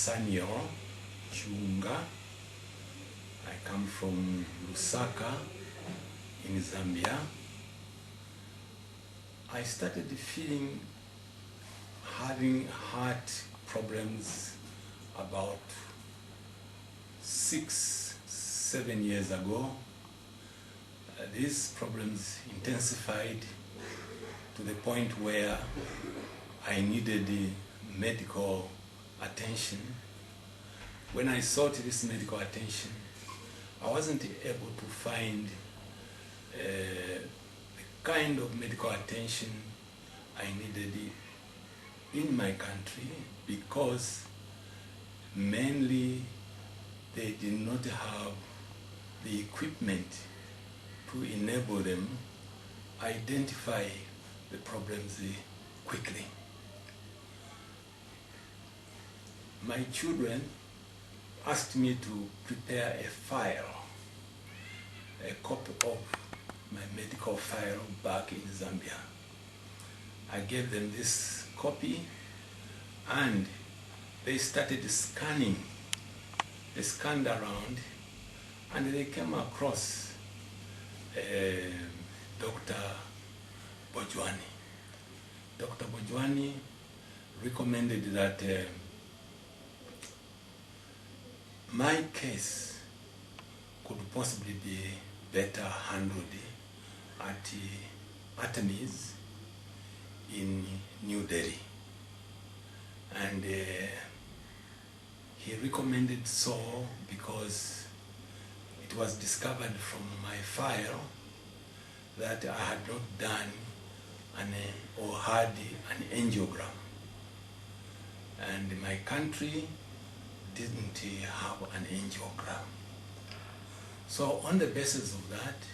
Sanyo, Chunga. I come from Lusaka in Zambia. I started having heart problems about 6-7 years ago. These problems intensified to the point where I needed medical attention. When I sought this medical attention, I wasn't able to find the kind of medical attention I needed in my country, because mainly they did not have the equipment to enable them identify the problems quickly. My children asked me to prepare a file, a copy of my medical file back in Zambia. I gave them this copy and they started scanning. They scanned around and they came across Dr. Bojwani. Dr. Bojwani recommended that my case could possibly be better handled at attorneys in New Delhi. And he recommended so because it was discovered from my file that I had not done or had an angiogram. And my country didn't have an angiogram. So on the basis of that,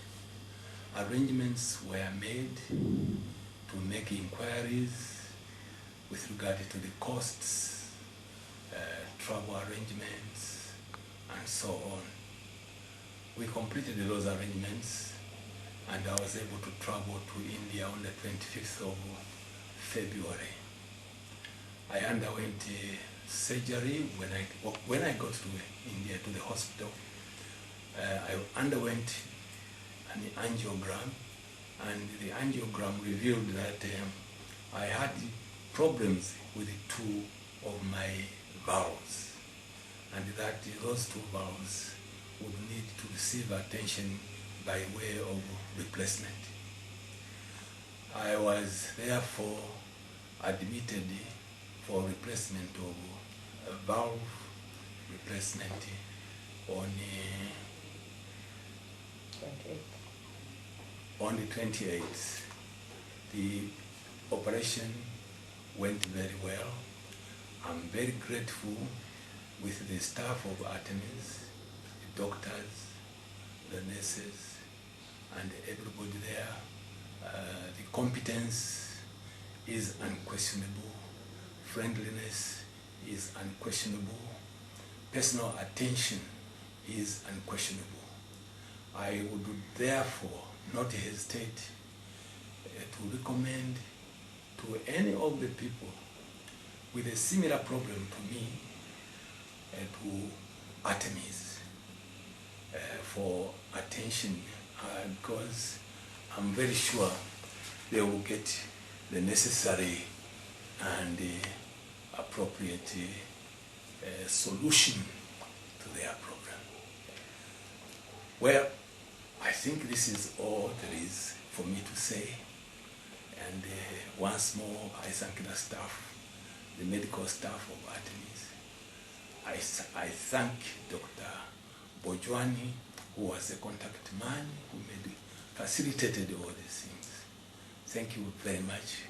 arrangements were made to make inquiries with regard to the costs, travel arrangements, and so on. We completed those arrangements and I was able to travel to India on the 25th of February. I underwent surgery when I got to India, to the hospital. I underwent an angiogram, and the angiogram revealed that I had problems with 2 of my valves, and that those 2 valves would need to receive attention by way of replacement. I was therefore admitted for replacement of valve replacement on the 28th. The operation went very well. I'm very grateful with the staff of attorneys, the doctors, the nurses, and everybody there. The competence is unquestionable. Friendliness is unquestionable. Personal attention is unquestionable. I would therefore not hesitate to recommend to any of the people with a similar problem to me to attorneys for attention, because I'm very sure they will get the necessary and appropriate solution to their problem. Well, I think this is all there is for me to say. And once more, I thank the staff, the medical staff of attorneys. I thank Dr. Bojwani, who was the contact man, who facilitated all these things. Thank you very much.